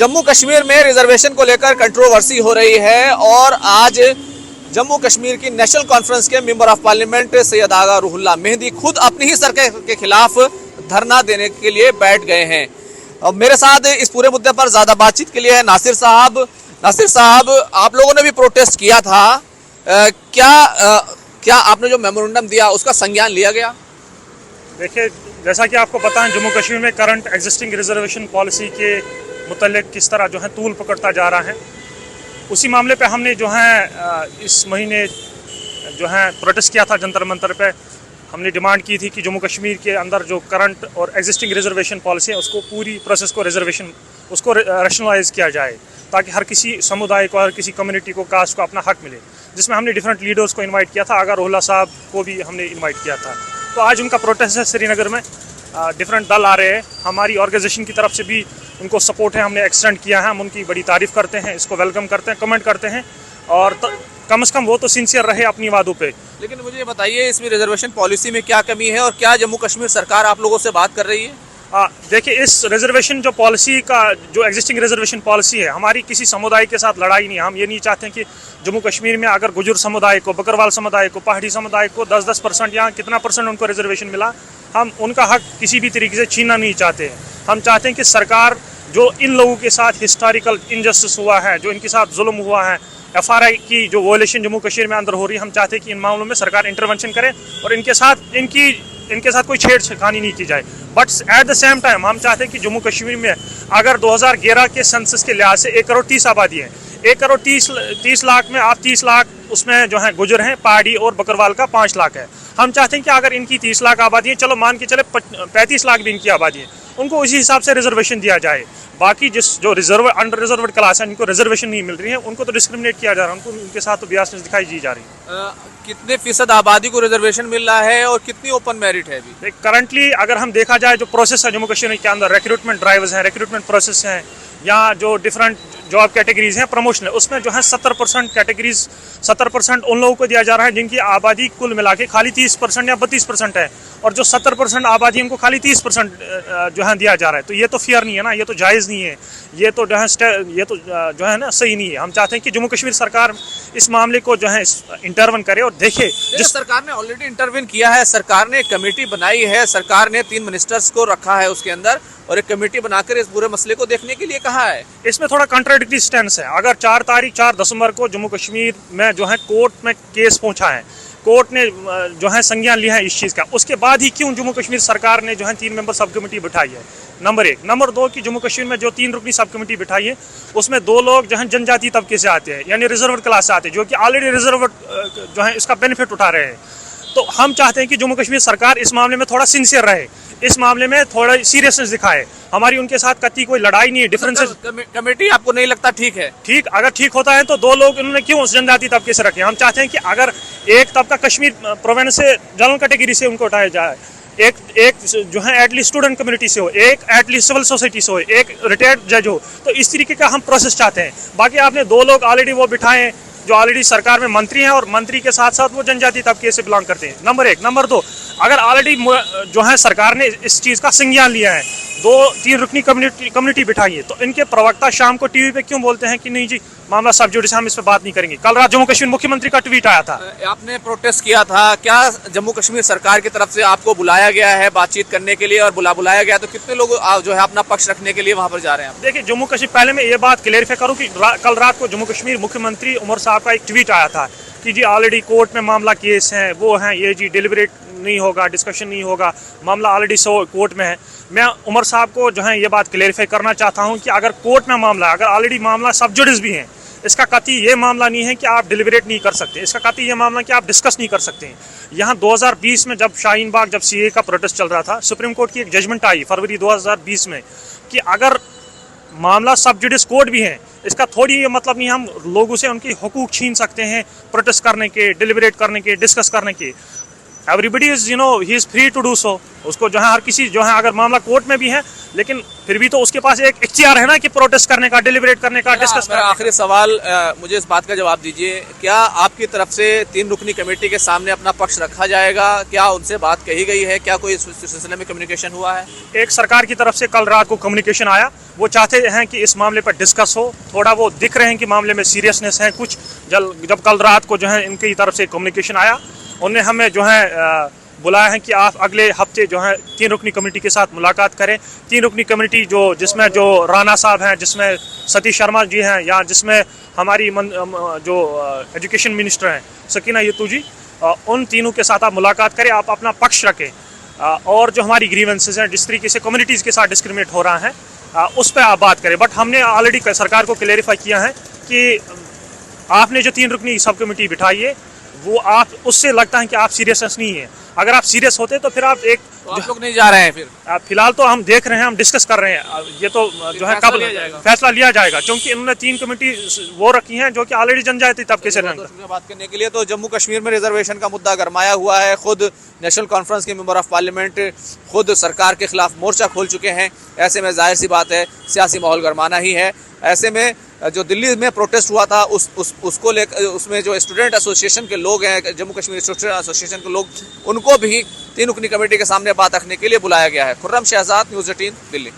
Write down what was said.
जम्मू कश्मीर में रिजर्वेशन को लेकर कंट्रोवर्सी हो रही है और आज जम्मू कश्मीर की नेशनल कॉन्फ्रेंस के मेंबर ऑफ पार्लियामेंट सैयद आगा रूहुल्लाह मेहदी खुद अपनी ही सरकार के खिलाफ धरना देने के लिए बैठ गए हैं। और मेरे साथ इस पूरे मुद्दे पर ज्यादा बातचीत के लिए है नासिर साहब। नासिर साहब, आप लोगों ने भी प्रोटेस्ट किया था, क्या आपने जो मेमोरेंडम दिया उसका संज्ञान लिया गया? देखिए, जैसा कि आपको पता है, जम्मू कश्मीर में करंट एग्जिस्टिंग रिजर्वेशन पॉलिसी के मुतल्लिक किस तरह जो है तूल पकड़ता जा रहा है, उसी मामले पे हमने जो है इस महीने जो है प्रोटेस्ट किया था जंतर मंतर पे। हमने डिमांड की थी कि जम्मू कश्मीर के अंदर जो करंट और एग्जिस्टिंग रिजर्वेशन पॉलिसी है उसको पूरी प्रोसेस को उसको रैशनलाइज किया जाए ताकि हर किसी समुदाय को, हर किसी कम्युनिटी को, कास्ट को अपना हक मिले, जिसमें हमने डिफरेंट लीडर्स को इनवाइट किया था। आगा रूहुल्लाह साहब को भी हमने इनवाइट किया था। तो आज उनका प्रोटेस्ट है श्रीनगर में। डिफरेंट दल आ रहे हैं, हमारी ऑर्गेनाइजेशन की तरफ से भी उनको सपोर्ट है, हमने एक्सटेंड किया है। हम उनकी बड़ी तारीफ़ करते हैं, इसको वेलकम करते हैं, कमेंट करते हैं और कम से कम वो तो सिंसियर रहे अपनी वादों पे। लेकिन मुझे ये बताइए, इसमें रिजर्वेशन पॉलिसी में क्या कमी है और क्या जम्मू कश्मीर सरकार आप लोगों से बात कर रही है? देखिए, इस रिजर्वेशन जो पॉलिसी का जो एग्जिस्टिंग रिजर्वेशन पॉलिसी है, हमारी किसी समुदाय के साथ लड़ाई नहीं है। हम ये नहीं चाहते कि जम्मू कश्मीर में अगर गुजर समुदाय को, बकरवाल समुदाय को, पहाड़ी समुदाय को 10% या कितना परसेंट उनको रिजर्वेशन मिला, हम उनका हक किसी भी तरीके से छीनना नहीं चाहते हैं। हम चाहते हैं कि सरकार जो इन लोगों के साथ हिस्टोरिकल इनजस्टिस हुआ है, जो इनके साथ जुल्म हुआ है, FRI की जो वॉयलेशन जम्मू कश्मीर में अंदर हो रही है, हम चाहते हैं कि इन मामलों में सरकार इंटरवेंशन करे और इनके साथ कोई छेड़खानी नहीं की जाए। But at the same time हम चाहते हैं कि जम्मू कश्मीर में अगर 2011 के सेंसस के लिहाज से 1 करोड़ 30 आबादी है, 1 करोड़ 30 लाख में आप 30 लाख उसमें जो है गुजर हैं, पहाड़ी और बकरवाल का 5 लाख है। हम चाहते हैं कि अगर इनकी 30 लाख आबादी है, चलो मान के चले 35 लाख भी इनकी आबादी है, उनको उसी हिसाब से रिजर्वेशन दिया जाए। बाकी जो अंडर रिजर्व्ड क्लास है, जिनको रिजर्वेशन नहीं मिल रही है, उनको तो डिस्क्रिमिनेट किया जा रहा है, उनको उनके साथ तो बियासनेस दिखाई दी जा रही है। कितने फीसद आबादी को रिजर्वेशन मिल रहा है और कितनी ओपन मेरिट है अभी? करंटली अगर हम देखा जाए, जो प्रोसेस है जम्मू कश्मीर के अंदर, रिक्रूटमेंट ड्राइव्स हैं, रिक्रूटमेंट प्रोसेस हैं, या जो डिफरेंट जॉब कैटेगरीज हैं प्रमोशनल, उसमें जो है 70% कैटेगरीज 70% उन लोगों को दिया जा रहा है जिनकी आबादी कुल मिला के खाली 30% या 32% है, और जो 70% आबादी है उनको खाली 30% जो है दिया जा रहा है। तो ये तो फेयर नहीं है ना, ये तो जायज़ नहीं है, ये तो जो है ना सही नहीं है। हम चाहते हैं कि जम्मू कश्मीर सरकार इस मामले को जो है इंटरवन करे और देखे। जिस सरकार ने ऑलरेडी इंटरवीन किया है, सरकार ने एक कमेटी बनाई है, सरकार ने 3 मिनिस्टर्स को रखा है उसके अंदर और एक कमेटी बनाकर इस पूरे मसले को देखने के लिए कहा है। इसमें थोड़ा कॉन्ट्राडिक्टरी स्टैंस है। अगर 4 दिसंबर को जम्मू कश्मीर में जो है कोर्ट में केस पहुंचा है, कोर्ट ने जो है संज्ञान लिया है इस चीज़ का, उसके बाद ही क्यों जम्मू कश्मीर सरकार ने जो है 3 मेंबर सब कमेटी बिठाई है? नंबर 1। नंबर 2 कि जम्मू कश्मीर में जो 3 रुकनी सब कमेटी बिठाई है, उसमें 2 लोग जो है जनजातीय तबके से आते हैं, यानी रिजर्व्ड क्लास से आते हैं, जो कि ऑलरेडी रिजर्व्ड जो है इसका बेनिफिट उठा रहे हैं। तो हम चाहते हैं कि जम्मू कश्मीर सरकार इस मामले में थोड़ा सिंसियर रहे, इस मामले में थोड़ा सीरियसनेस दिखाए। हमारी उनके साथ कतई कोई लड़ाई नहीं है, डिफरेंसेस। कमेटी आपको नहीं लगता ठीक है? ठीक, अगर ठीक होता है तो 2 लोग इन्होंने क्यों उस जनजातीय तबके से रखे? हम चाहते हैं कि अगर एक तबका कश्मीर प्रोविंस से, जनरल कैटेगरी से उनको उठाया जाए, एक जो है एटलीस्ट स्टूडेंट कम्युनिटी से हो, एक एटलीस्ट सिविल सोसाइटी से हो, एक रिटायर्ड जज हो। तो इस तरीके का हम प्रोसेस चाहते हैं। बाकी आपने 2 लोग ऑलरेडी वो बिठाए जो ऑलरेडी सरकार में मंत्री हैं और मंत्री के साथ साथ वो जनजातीय तबके से बिलोंग करते हैं। नंबर 1। नंबर 2, अगर ऑलरेडी जो है सरकार ने इस चीज़ का संज्ञान लिया है, 2-3 रुकनी कम्युनिटी बिठाई है, तो इनके प्रवक्ता शाम को टीवी पे क्यों बोलते हैं कि नहीं जी मामला सब जुडिस, हम इस पर बात नहीं करेंगे? कल रात जम्मू कश्मीर मुख्यमंत्री का ट्वीट आया था। आपने प्रोटेस्ट किया था, क्या जम्मू कश्मीर सरकार की तरफ से आपको बुलाया गया है बातचीत करने के लिए? और बुलाया गया तो कितने लोग जो है अपना पक्ष रखने के लिए वहाँ पर जा रहे हैं? देखिए, जम्मू कश्मीर, पहले मैं ये बात क्लेरिफाई करूँ कि कल रात को जम्मू कश्मीर मुख्यमंत्री उमर साहब का एक ट्वीट आया था कि जी ऑलरेडी कोर्ट में मामला केस है, वो है, ये जी डिलिबरेट नहीं होगा, डिस्कशन नहीं होगा, मामला ऑलरेडी कोर्ट में है। मैं उमर साहब को जो है ये बात क्लेरिफाई करना चाहता हूँ कि अगर कोर्ट में मामला है, अगर ऑलरेडी मामला सब जुडिस भी है, इसका कतई ये मामला नहीं है कि आप डिलिबरेट नहीं कर सकते, इसका कतई ये मामला कि आप डिस्कस नहीं कर सकते हैं। यहाँ 2020 में जब शाहीन बाग, जब CA का प्रोटेस्ट चल रहा था, सुप्रीम कोर्ट की एक जजमेंट आई फरवरी 2020 में कि अगर मामला सब जुडिस कोर्ट भी है, इसका थोड़ी ये मतलब नहीं हम लोगों से उनके हुकूक छीन सकते हैं प्रोटेस्ट करने के, डिलिबरेट करने के, डिस्कस करने के। Everybody is he is free to do so. उसको जो है हर किसी जो है अगर मामला कोर्ट में भी है, लेकिन फिर भी तो उसके पास एक इख्तियार है ना कि प्रोटेस्ट करने का, डिलिबरेट करने का, डिस्कस करने का। आखिरी सवाल, मुझे इस बात का जवाब दीजिए, क्या आपकी तरफ से 3 रुकनी कमेटी के सामने अपना पक्ष रखा जाएगा? क्या उनसे बात कही गई है? क्या कोई इस सिलसिले में कम्युनिकेशन हुआ है? एक सरकार की तरफ से कल रात को कम्युनिकेशन आया, वो चाहते हैं कि इस मामले पर डिस्कस हो, थोड़ा वो दिख रहे हैं कि मामले में सीरियसनेस है कुछ। जब कल रात को जो है इनकी तरफ से कम्युनिकेशन आया, उन्होंने हमें जो है बुलाया है कि आप अगले हफ्ते जो है 3 रुकनी कमेटी के साथ मुलाकात करें। 3 रुकनी कमेटी जिसमें जो राणा साहब हैं, जिसमें सतीश शर्मा जी हैं, या जिसमें हमारी जो एजुकेशन मिनिस्टर हैं सकीना यतू जी, उन तीनों के साथ आप मुलाकात करें, आप अपना पक्ष रखें और जो हमारी ग्रीवेंसेस हैं, जिस तरीके से कम्युनिटीज़ के साथ डिस्क्रिमिनेट हो रहा है, उस पर आप बात करें। बट हमने ऑलरेडी सरकार को क्लेरिफाई किया है कि आपने जो 3 रुकनी सब कमेटी बिठाई है, वो आप उससे लगता है कि आप सीरियसनेस नहीं है। अगर आप सीरियस होते तो फिर आप आप लोग नहीं जा रहे हैं? फिर फिलहाल तो हम देख रहे हैं, हम डिस्कस कर रहे हैं, ये तो जो है कब फैसला लिया जाएगा, क्योंकि इन्होंने 3 कमेटी वो रखी हैं जो कि ऑलरेडी जनजातीय तबके से बात करने के लिए। तो जम्मू कश्मीर में रिजर्वेशन का मुद्दा गरमाया हुआ है। खुद नेशनल कॉन्फ्रेंस के मेंबर ऑफ पार्लियामेंट खुद सरकार के खिलाफ मोर्चा खोल चुके हैं। ऐसे में जाहिर सी बात है सियासी माहौल गरमाना ही है। ऐसे में जो दिल्ली में प्रोटेस्ट हुआ था उसको लेकर, उसमें जो स्टूडेंट एसोसिएशन के लोग हैं, जम्मू कश्मीर स्टूडेंट एसोसिएशन के लोग, उनको भी 3 रुकनी कमेटी के सामने बात रखने के लिए बुलाया गया है। खुर्रम शहजाद, न्यूज़ 18, दिल्ली।